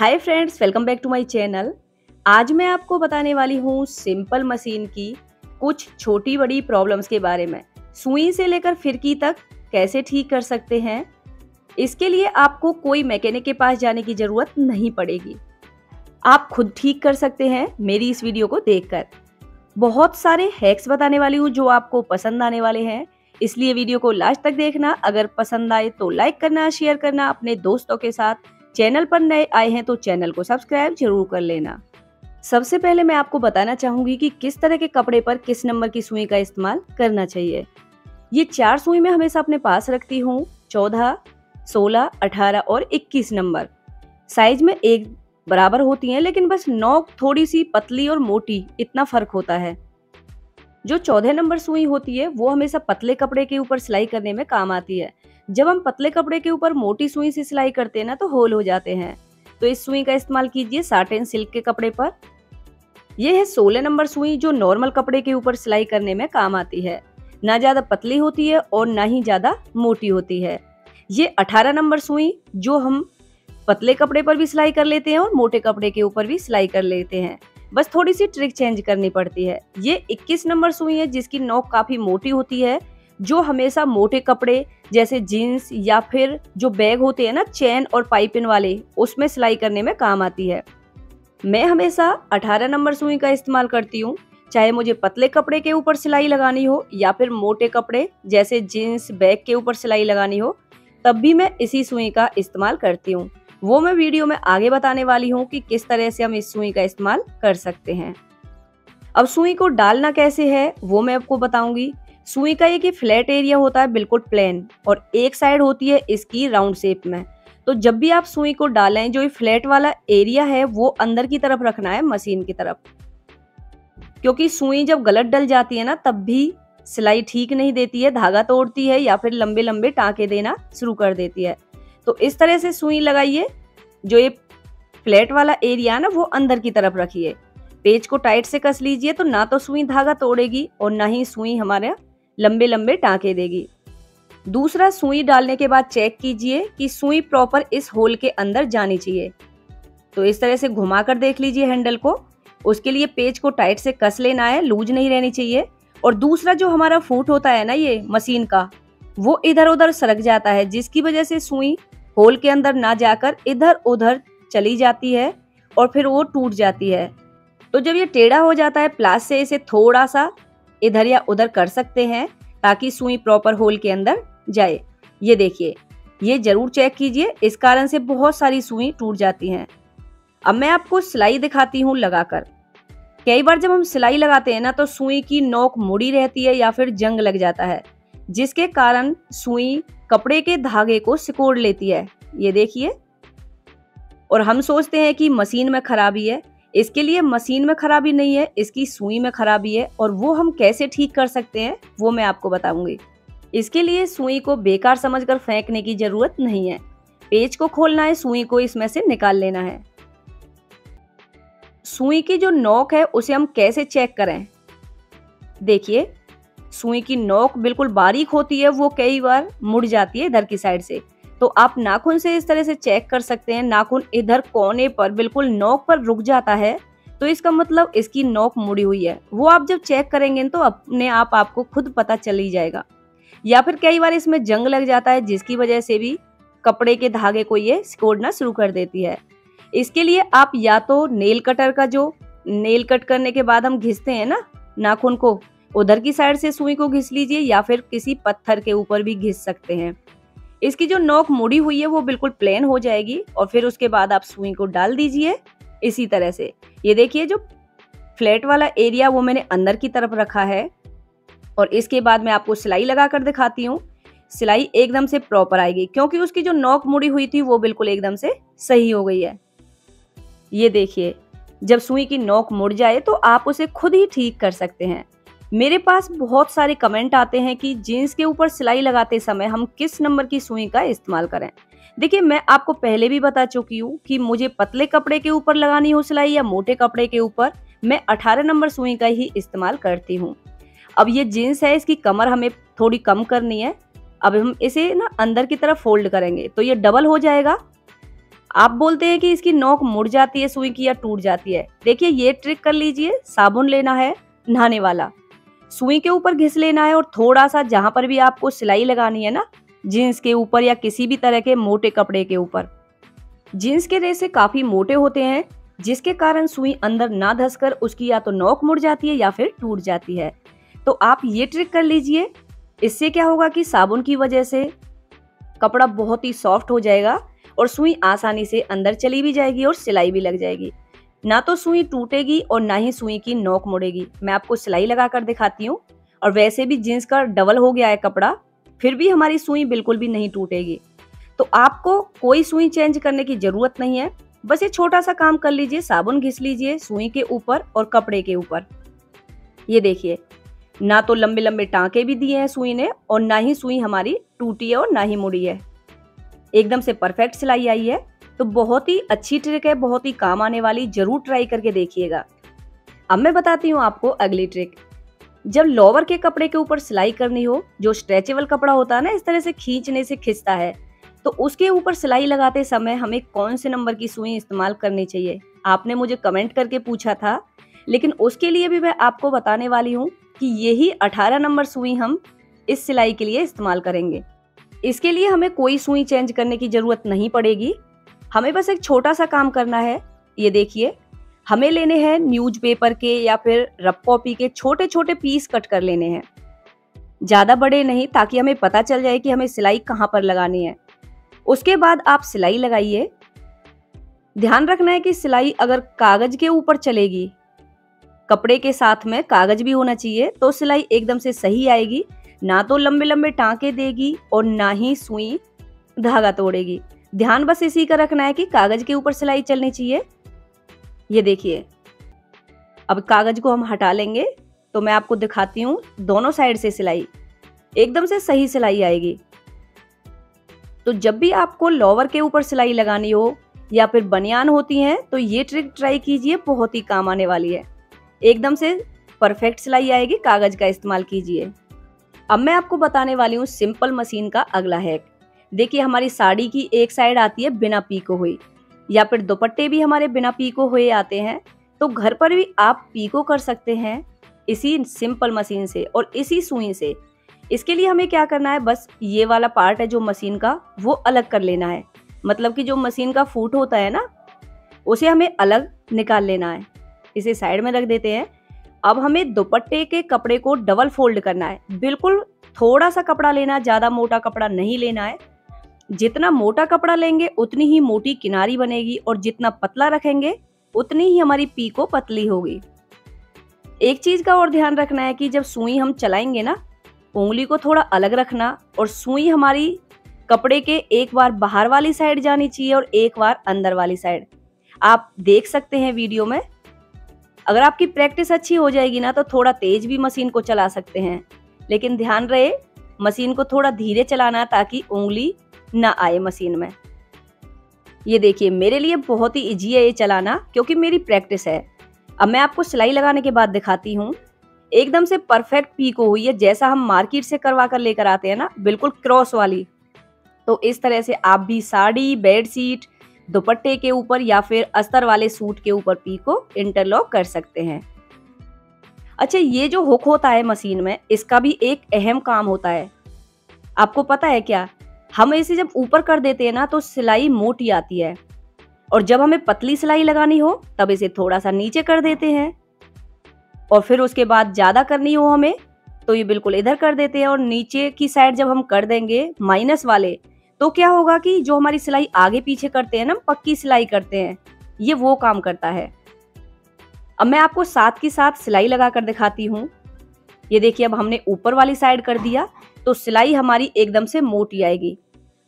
Hi friends, welcome back to my channel. आज मैं आपको बताने वाली हूँ सिंपल मशीन की कुछ छोटी बड़ी प्रॉब्लम्स के बारे में। सुई से लेकर फिरकी तक कैसे ठीक कर सकते हैं। इसके लिए आपको कोई मैकेनिक के पास जाने की ज़रूरत नहीं पड़ेगी, आप खुद ठीक कर सकते हैं मेरी इस वीडियो को देखकर। बहुत सारे हैक्स बताने वाली हूँ जो आपको पसंद आने वाले हैं, इसलिए वीडियो को लास्ट तक देखना। अगर पसंद आए तो लाइक करना, शेयर करना अपने दोस्तों के साथ। चैनल पर नए आए हैं तो चैनल को सब्सक्राइब जरूर कर लेना। सबसे पहले मैं आपको बताना चाहूंगी कि किस तरह के कपड़े पर किस नंबर की सुई का इस्तेमाल करना चाहिए। ये 4 सुई मैं हमेशा अपने पास रखती हूँ, 14, 16, 18 और 21 नंबर। साइज में एक बराबर होती हैं, लेकिन बस नोक थोड़ी सी पतली और मोटी, इतना फर्क होता है। जो 14 नंबर सुई होती है वो हमेशा पतले कपड़े के ऊपर सिलाई करने में काम आती है। जब हम पतले कपड़े के ऊपर मोटी सुई से सिलाई करते हैं ना तो होल हो जाते हैं, तो इस सुई का इस्तेमाल कीजिए साटिन सिल्क के कपड़े पर। यह है 16 नंबर सुई जो नॉर्मल कपड़े के ऊपर सिलाई करने में काम आती है। ना ज्यादा पतली होती है और ना ही ज्यादा मोटी होती है। ये 18 नंबर सुई जो हम पतले कपड़े पर भी सिलाई कर लेते हैं और मोटे कपड़े के ऊपर भी सिलाई कर लेते हैं, बस थोड़ी सी ट्रिक चेंज करनी पड़ती है। ये 21 नंबर सुई है जिसकी नोक काफी मोटी होती है, जो हमेशा मोटे कपड़े जैसे जीन्स या फिर जो बैग होते हैं ना चेन और पाइपिंग वाले, उसमें सिलाई करने में काम आती है। मैं हमेशा 18 नंबर सुई का इस्तेमाल करती हूँ, चाहे मुझे पतले कपड़े के ऊपर सिलाई लगानी हो या फिर मोटे कपड़े जैसे जीन्स बैग के ऊपर सिलाई लगानी हो, तब भी मैं इसी सुई का इस्तेमाल करती हूँ। वो मैं वीडियो में आगे बताने वाली हूँ कि किस तरह से हम इस सुई का इस्तेमाल कर सकते हैं। अब सुई को डालना कैसे है वो मैं आपको बताऊंगी। सुई का एक फ्लैट एरिया होता है बिल्कुल प्लेन, और एक साइड होती है इसकी राउंड शेप में। तो जब भी आप सुई को डालें, जो फ्लैट वाला एरिया है वो अंदर की तरफ रखना है, मशीन की तरफ, क्योंकि सुई जब गलत डल जाती है ना तब भी सिलाई ठीक नहीं देती है, धागा तोड़ती है या फिर लंबे लंबे टाँके देना शुरू कर देती है। तो इस तरह से सुई लगाइए, जो ये फ्लैट वाला एरिया है ना वो अंदर की तरफ रखिए। पेज को टाइट से कस लीजिए, तो ना तो सुई धागा तोड़ेगी और ना ही सुई हमारे लंबे लंबे टाँके देगी। दूसरा, सुई डालने के बाद चेक कीजिए कि सुई प्रॉपर इस होल के अंदर जानी चाहिए। तो इस तरह से घुमाकर देख लीजिए हैंडल को। उसके लिए पेज को टाइट से कस लेना है, लूज नहीं रहनी चाहिए। और दूसरा, जो हमारा फुट होता है ना ये मशीन का, वो इधर उधर सरक जाता है, जिसकी वजह से सुई होल के अंदर ना जाकर इधर उधर चली जाती है और फिर वो टूट जाती है। तो जब ये टेढ़ा हो जाता है, प्लास से इसे थोड़ा सा इधर या उधर कर सकते हैं ताकि सुई प्रॉपर होल के अंदर जाए। ये देखिए, ये जरूर चेक कीजिए, इस कारण से बहुत सारी सुई टूट जाती हैं। अब मैं आपको सिलाई दिखाती हूँ लगाकर। कई बार जब हम सिलाई लगाते हैं ना तो सुई की नोक मुड़ी रहती है या फिर जंग लग जाता है, जिसके कारण सुई कपड़े के धागे को सिकोड़ लेती है। ये देखिए, और हम सोचते हैं कि मशीन में खराबी है। इसके लिए मशीन में खराबी नहीं है, इसकी सुई में खराबी है। और वो हम कैसे ठीक कर सकते हैं वो मैं आपको बताऊंगी। इसके लिए सुई को बेकार समझकर फेंकने की जरूरत नहीं है। पेज को खोलना है, सुई को इसमें से निकाल लेना है। सुई की जो नोक है उसे हम कैसे चेक करें। देखिए, सुई की नोक बिल्कुल बारीक होती है, वो कई बार मुड़ जाती है इधर की साइड से। तो आप नाखून से इस तरह से चेक कर सकते हैं। नाखून इधर कोने पर बिल्कुल नोक पर रुक जाता है, तो इसका मतलब इसकी नोक मुड़ी हुई है। वो आप जब चेक करेंगे तो अपने आप आपको खुद पता चल ही जाएगा। या फिर कई बार इसमें जंग लग जाता है, जिसकी वजह से भी कपड़े के धागे को ये सिकोड़ना शुरू कर देती है। इसके लिए आप या तो नेल कटर का, जो नेल कट करने के बाद हम घिसते हैं ना नाखून को, उधर की साइड से सुई को घिस लीजिए, या फिर किसी पत्थर के ऊपर भी घिस सकते हैं। इसकी जो नोक मुड़ी हुई है वो बिल्कुल प्लेन हो जाएगी, और फिर उसके बाद आप सुई को डाल दीजिए इसी तरह से। ये देखिए, जो फ्लैट वाला एरिया वो मैंने अंदर की तरफ रखा है। और इसके बाद मैं आपको सिलाई लगा कर दिखाती हूँ। सिलाई एकदम से प्रॉपर आएगी, क्योंकि उसकी जो नोक मुड़ी हुई थी वो बिल्कुल एकदम से सही हो गई है। ये देखिए, जब सुई की नोक मुड़ जाए तो आप उसे खुद ही ठीक कर सकते हैं। मेरे पास बहुत सारे कमेंट आते हैं कि जीन्स के ऊपर सिलाई लगाते समय हम किस नंबर की सुई का इस्तेमाल करें। देखिए, मैं आपको पहले भी बता चुकी हूँ कि मुझे पतले कपड़े के ऊपर लगानी हो सिलाई या मोटे कपड़े के ऊपर, मैं 18 नंबर सुई का ही इस्तेमाल करती हूँ। अब ये जीन्स है, इसकी कमर हमें थोड़ी कम करनी है। अब हम इसे ना अंदर की तरफ फोल्ड करेंगे तो ये डबल हो जाएगा। आप बोलते हैं कि इसकी नोक मुड़ जाती है सुई की या टूट जाती है। देखिए ये ट्रिक कर लीजिए, साबुन लेना है नहाने वाला, सुई के ऊपर घिस लेना है और थोड़ा सा जहां पर भी आपको सिलाई लगानी है ना, जीन्स के ऊपर या किसी भी तरह के मोटे कपड़े के ऊपर। जीन्स के रेशे काफी मोटे होते हैं जिसके कारण सुई अंदर ना धंसकर उसकी या तो नोक मुड़ जाती है या फिर टूट जाती है। तो आप ये ट्रिक कर लीजिए, इससे क्या होगा कि साबुन की वजह से कपड़ा बहुत ही सॉफ्ट हो जाएगा और सुई आसानी से अंदर चली भी जाएगी और सिलाई भी लग जाएगी। ना तो सुई टूटेगी और ना ही सुई की नोक मुड़ेगी। मैं आपको सिलाई लगा कर दिखाती हूँ। और वैसे भी जीन्स का डबल हो गया है कपड़ा, फिर भी हमारी सुई बिल्कुल भी नहीं टूटेगी। तो आपको कोई सुई चेंज करने की जरूरत नहीं है, बस ये छोटा सा काम कर लीजिए, साबुन घिस लीजिए सुई के ऊपर और कपड़े के ऊपर। ये देखिए, ना तो लंबे लंबे टांके भी दिए हैं सुई ने और ना ही सुई हमारी टूटी है और ना ही मुड़ी है। एकदम से परफेक्ट सिलाई आई है। तो बहुत ही अच्छी ट्रिक है, बहुत ही काम आने वाली, जरूर ट्राई करके देखिएगा। अब मैं बताती हूँ आपको अगली ट्रिक। जब लोवर के कपड़े के ऊपर सिलाई करनी हो, जो स्ट्रेचेबल कपड़ा होता है ना, इस तरह से खींचने से खिंचता है, तो उसके ऊपर सिलाई लगाते समय हमें कौन से नंबर की सुई इस्तेमाल करनी चाहिए, आपने मुझे कमेंट करके पूछा था। लेकिन उसके लिए भी मैं आपको बताने वाली हूँ कि यही 18 नंबर सुई हम इस सिलाई के लिए इस्तेमाल करेंगे। इसके लिए हमें कोई सुई चेंज करने की जरूरत नहीं पड़ेगी, हमें बस एक छोटा सा काम करना है। ये देखिए, हमें लेने हैं न्यूज़पेपर के या फिर रफ कॉपी के छोटे छोटे पीस कट कर लेने हैं, ज्यादा बड़े नहीं, ताकि हमें पता चल जाए कि हमें सिलाई कहाँ पर लगानी है। उसके बाद आप सिलाई लगाइए। ध्यान रखना है कि सिलाई अगर कागज के ऊपर चलेगी, कपड़े के साथ में कागज भी होना चाहिए, तो सिलाई एकदम से सही आएगी। ना तो लंबे लंबे टांके देगी और ना ही सुई धागा तोड़ेगी। ध्यान बस इसी का रखना है कि कागज के ऊपर सिलाई चलनी चाहिए। ये देखिए, अब कागज को हम हटा लेंगे तो मैं आपको दिखाती हूँ दोनों साइड से सिलाई, एकदम से सही सिलाई आएगी। तो जब भी आपको लोवर के ऊपर सिलाई लगानी हो या फिर बनियान होती हैं, तो ये ट्रिक ट्राई कीजिए, बहुत ही काम आने वाली है। एकदम से परफेक्ट सिलाई आएगी, कागज का इस्तेमाल कीजिए। अब मैं आपको बताने वाली हूँ सिंपल मशीन का अगला हैक। देखिए, हमारी साड़ी की एक साइड आती है बिना पीको हुई, या फिर दुपट्टे भी हमारे बिना पीको हुए आते हैं। तो घर पर भी आप पीको कर सकते हैं इसी सिंपल मशीन से और इसी सुई से। इसके लिए हमें क्या करना है, बस ये वाला पार्ट है जो मशीन का, वो अलग कर लेना है। मतलब कि जो मशीन का फूट होता है ना, उसे हमें अलग निकाल लेना है। इसे साइड में रख देते हैं। अब हमें दुपट्टे के कपड़े को डबल फोल्ड करना है। बिल्कुल थोड़ा सा कपड़ा लेना, ज्यादा मोटा कपड़ा नहीं लेना है। जितना मोटा कपड़ा लेंगे उतनी ही मोटी किनारी बनेगी और जितना पतला रखेंगे उतनी ही हमारी पीको पतली होगी। एक चीज का और ध्यान रखना है कि जब सुई हम चलाएंगे ना, उंगली को थोड़ा अलग रखना और सुई हमारी कपड़े के एक बार बाहर वाली साइड जानी चाहिए और एक बार अंदर वाली साइड। आप देख सकते हैं वीडियो में। अगर आपकी प्रैक्टिस अच्छी हो जाएगी ना, तो थोड़ा तेज भी मशीन को चला सकते हैं, लेकिन ध्यान रहे मशीन को थोड़ा धीरे चलाना ताकि उंगली ना आए मशीन में। ये देखिए, मेरे लिए बहुत ही इजी है ये चलाना, क्योंकि मेरी प्रैक्टिस है। अब मैं आपको सिलाई लगाने के बाद दिखाती हूँ। एकदम से परफेक्ट पीको हुई है, जैसा हम मार्केट से करवा कर लेकर आते हैं ना, बिल्कुल क्रॉस वाली। तो इस तरह से आप भी साड़ी, बेडशीट, दुपट्टे के ऊपर या फिर अस्तर वाले सूट के ऊपर पीको इंटरलॉक कर सकते हैं। अच्छा, ये जो हुक होता है मशीन में, इसका भी एक अहम काम होता है। आपको पता है क्या? हम इसे जब ऊपर कर देते हैं ना, तो सिलाई मोटी आती है, और जब हमें पतली सिलाई लगानी हो तब इसे थोड़ा सा नीचे कर देते हैं। और फिर उसके बाद ज्यादा करनी हो हमें, तो ये बिल्कुल इधर कर देते हैं। और नीचे की साइड जब हम कर देंगे माइनस वाले, तो क्या होगा कि जो हमारी सिलाई आगे पीछे करते हैं ना, पक्की सिलाई करते हैं, ये वो काम करता है। अब मैं आपको साथ की साथ सिलाई लगा कर दिखाती हूँ। ये देखिए, अब हमने ऊपर वाली साइड कर दिया, तो सिलाई हमारी एकदम से मोटी आएगी।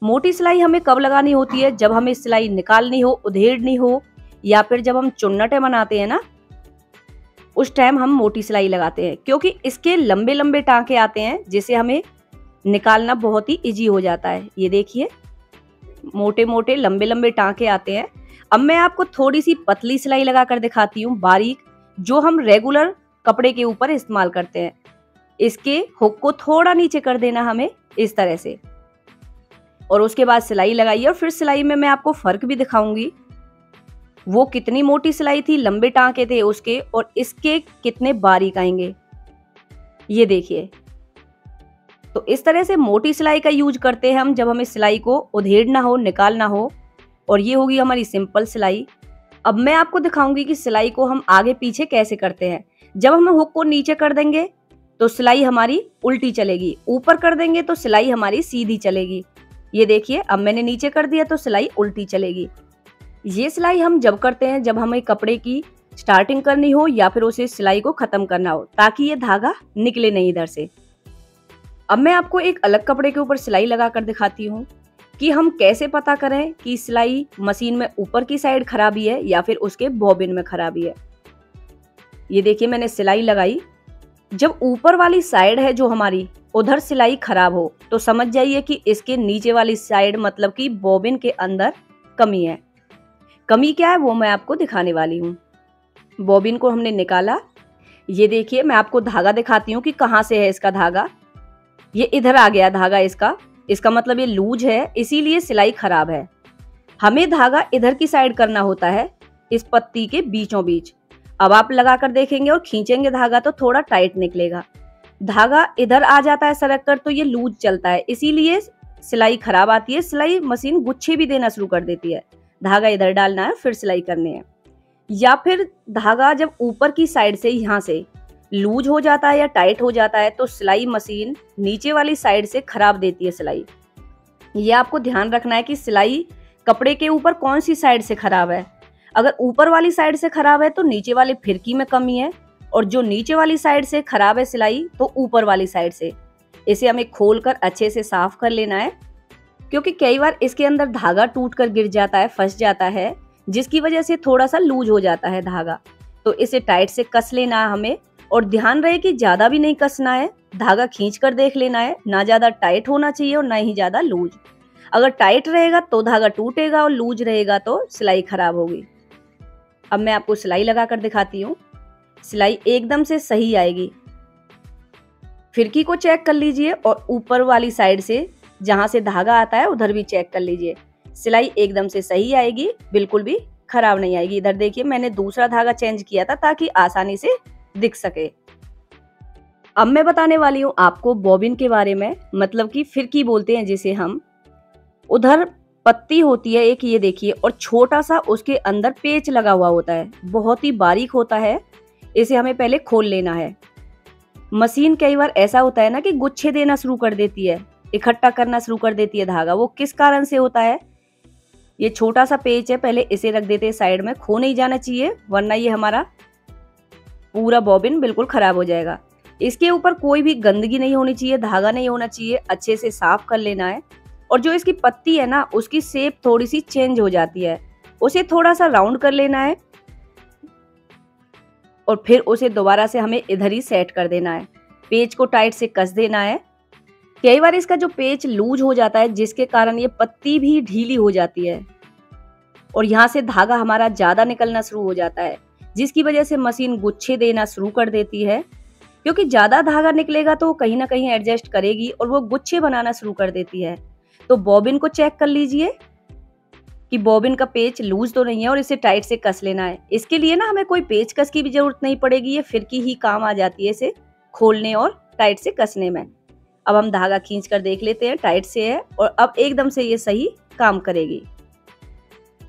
मोटी सिलाई हमें कब लगानी होती है? जब हमें सिलाई निकालनी हो, उधेड़नी हो, या फिर जब हम चुन्नटे बनाते हैं ना, उस टाइम हम मोटी सिलाई लगाते हैं, क्योंकि इसके लंबे लंबे टांके आते हैं जिसे हमें निकालना बहुत ही इजी हो जाता है। ये देखिए, मोटे मोटे लंबे लंबे टांके आते हैं। अब मैं आपको थोड़ी सी पतली सिलाई लगा कर दिखाती हूँ, बारीक, जो हम रेगुलर कपड़े के ऊपर इस्तेमाल करते हैं। इसके हुक को थोड़ा नीचे कर देना हमें इस तरह से, और उसके बाद सिलाई लगाइए और फिर सिलाई में मैं आपको फर्क भी दिखाऊंगी। वो कितनी मोटी सिलाई थी, लंबे टांके थे उसके, और इसके कितने बारीक आएंगे, ये देखिए। तो इस तरह से मोटी सिलाई का यूज करते हैं हम जब हमें सिलाई को उधेड़ना हो, निकालना हो। और ये होगी हमारी सिंपल सिलाई। अब मैं आपको दिखाऊंगी कि सिलाई को हम आगे पीछे कैसे करते हैं। जब हम हुक को नीचे कर देंगे तो सिलाई हमारी उल्टी चलेगी, ऊपर कर देंगे तो सिलाई हमारी सीधी चलेगी। ये देखिए, अब मैंने नीचे कर दिया तो सिलाई उल्टी चलेगी। ये सिलाई हम जब करते हैं जब हमें कपड़े की स्टार्टिंग करनी हो या फिर उसे सिलाई को खत्म करना हो, ताकि ये धागा निकले नहीं इधर से। अब मैं आपको एक अलग कपड़े के ऊपर सिलाई लगाकर दिखाती हूँ कि हम कैसे पता करें कि सिलाई मशीन में ऊपर की साइड खराबी है या फिर उसके बॉबिन में खराबी है। ये देखिए, मैंने सिलाई लगाई। जब ऊपर वाली साइड है जो हमारी, उधर सिलाई खराब हो तो समझ जाइए कि इसके नीचे वाली साइड मतलब कि बॉबिन के अंदर कमी है। कमी क्या है वो मैं आपको दिखाने वाली हूँ। बॉबिन को हमने निकाला। ये देखिए, मैं आपको धागा दिखाती हूँ कि कहाँ से है इसका धागा। ये इधर आ गया धागा इसका मतलब ये लूज है, इसीलिए सिलाई खराब है। हमें धागा इधर की साइड करना होता है, इस पत्ती के बीचों बीच। अब आप लगाकर देखेंगे और खींचेंगे धागा तो थोड़ा टाइट निकलेगा। धागा इधर आ जाता है सरक कर तो ये लूज चलता है, इसीलिए सिलाई खराब आती है। सिलाई मशीन गुच्छे भी देना शुरू कर देती है। धागा इधर डालना है, फिर सिलाई करनी है। या फिर धागा जब ऊपर की साइड से यहाँ से लूज हो जाता है या टाइट हो जाता है तो सिलाई मशीन नीचे वाली साइड से खराब देती है सिलाई। ये आपको ध्यान रखना है कि सिलाई कपड़े के ऊपर कौन सी साइड से खराब है। अगर ऊपर वाली साइड से खराब है तो नीचे वाली फिरकी में कमी है, और जो नीचे वाली साइड से खराब है सिलाई तो ऊपर वाली साइड से। इसे हमें खोलकर अच्छे से साफ कर लेना है, क्योंकि कई बार इसके अंदर धागा टूट कर गिर जाता है, फंस जाता है, जिसकी वजह से थोड़ा सा लूज हो जाता है धागा। तो इसे टाइट से कस लेना है हमें, और ध्यान रहे कि ज्यादा भी नहीं कसना है। धागा खींच कर देख लेना है, ना ज्यादा टाइट होना चाहिए और ना ही ज्यादा लूज। अगर टाइट रहेगा तो धागा टूटेगा और लूज रहेगा तो सिलाई खराब होगी। अब मैं आपको सिलाई लगाकर दिखाती हूँ। सिलाई एकदम से सही आएगी। फिरकी को चेक कर लीजिए और ऊपर वाली साइड से जहां से धागा आता है उधर भी चेक कर लीजिए। सिलाई एकदम से सही आएगी, बिल्कुल भी खराब नहीं आएगी। इधर देखिए, मैंने दूसरा धागा चेंज किया था ताकि आसानी से दिख सके। अब मैं बताने वाली हूँ आपको बॉबिन के बारे में, मतलब कि फिरकी बोलते हैं जिसे हम। उधर पत्ती होती है एक, ये देखिए, और छोटा सा उसके अंदर पेच लगा हुआ होता है, बहुत ही बारीक होता है। इसे हमें पहले खोल लेना है। मशीन कई बार ऐसा होता है ना कि गुच्छे देना शुरू कर देती है, इकट्ठा करना शुरू कर देती है धागा। वो किस कारण से होता है? ये छोटा सा पेच है, पहले इसे रख देते हैं साइड में। खो नहीं जाना चाहिए, वरना ये हमारा पूरा बॉबिन बिल्कुल खराब हो जाएगा। इसके ऊपर कोई भी गंदगी नहीं होनी चाहिए, धागा नहीं होना चाहिए। अच्छे से साफ कर लेना है। और जो इसकी पत्ती है ना, उसकी शेप थोड़ी सी चेंज हो जाती है, उसे थोड़ा सा राउंड कर लेना है और फिर उसे दोबारा से हमें इधर ही सेट कर देना है। पेच को टाइट से कस देना है। कई बार इसका जो पेच लूज हो जाता है, जिसके कारण ये पत्ती भी ढीली हो जाती है और यहाँ से धागा हमारा ज्यादा निकलना शुरू हो जाता है, जिसकी वजह से मशीन गुच्छे देना शुरू कर देती है। क्योंकि ज्यादा धागा निकलेगा तो कहीं ना कहीं एडजस्ट करेगी और वो गुच्छे बनाना शुरू कर देती है। तो बॉबिन को चेक कर लीजिए कि बॉबिन का पेच लूज तो नहीं है और इसे टाइट से कस लेना है। इसके लिए ना हमें कोई पेच कस की भी जरूरत नहीं पड़ेगी, ये फिरकी ही काम आ जाती है इसे खोलने और टाइट से कसने में। अब हम धागा खींच कर देख लेते हैं, टाइट से है और अब एकदम से ये सही काम करेगी।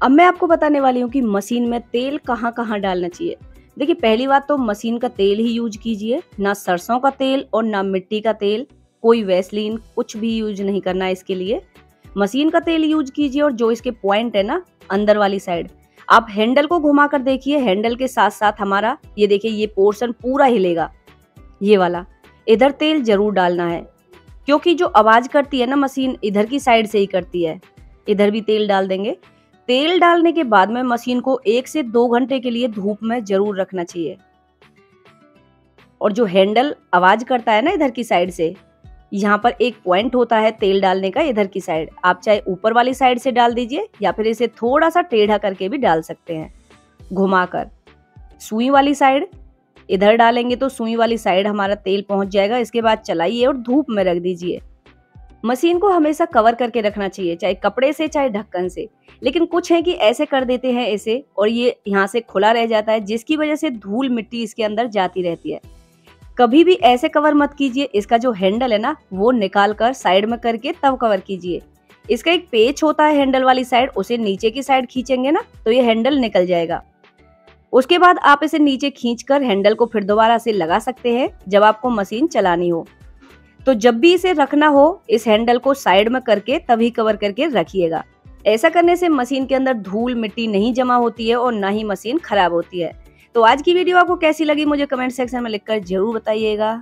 अब मैं आपको बताने वाली हूँ कि मशीन में तेल कहाँ कहाँ डालना चाहिए। देखिए, पहली बात तो मशीन का तेल ही यूज कीजिए, ना सरसों का तेल और ना मिट्टी का तेल। कोई वैसलीन कुछ भी यूज नहीं करना है इसके लिए। मशीन का तेल यूज कीजिए। और जो इसके पॉइंट है ना, अंदर वाली साइड, आप हैंडल को घुमा कर देखिए। हैंडल के साथ साथ हमारा ये देखिए, ये पोर्शन पूरा हिलेगा, ये वाला। इधर तेल जरूर डालना है, क्योंकि जो आवाज करती है ना मशीन, इधर की साइड से ही करती है। इधर भी तेल डाल देंगे। तेल डालने के बाद में मशीन को 1 से 2 घंटे के लिए धूप में जरूर रखना चाहिए। और जो हैंडल आवाज करता है ना इधर की साइड से, यहाँ पर एक पॉइंट होता है तेल डालने का, इधर की साइड। आप चाहे ऊपर वाली साइड से डाल दीजिए या फिर इसे थोड़ा सा टेढ़ा करके भी डाल सकते हैं, घुमाकर। सुई वाली साइड इधर डालेंगे तो सुई वाली साइड हमारा तेल पहुंच जाएगा। इसके बाद चलाइए और धूप में रख दीजिए। मशीन को हमेशा कवर करके रखना चाहिए, चाहे कपड़े से चाहे ढक्कन से। लेकिन कुछ है कि ऐसे कर देते हैं इसे और ये यहाँ से खुला रह जाता है, जिसकी वजह से धूल मिट्टी इसके अंदर जाती रहती है। कभी भी ऐसे कवर मत कीजिए। इसका जो हैंडल है ना, वो निकाल कर साइड में करके तब कवर कीजिए। इसका एक पेच होता है हैंडल वाली साइड, उसे नीचे की साइड खींचेंगे ना तो ये हैंडल निकल जाएगा। उसके बाद आप इसे नीचे खींचकर हैंडल को फिर दोबारा से लगा सकते हैं जब आपको मशीन चलानी हो। तो जब भी इसे रखना हो, इस हैंडल को साइड में करके तभी कवर करके रखिएगा। ऐसा करने से मशीन के अंदर धूल मिट्टी नहीं जमा होती है और ना ही मशीन खराब होती है। तो आज की वीडियो आपको कैसी लगी मुझे कमेंट सेक्शन में लिखकर जरूर बताइएगा।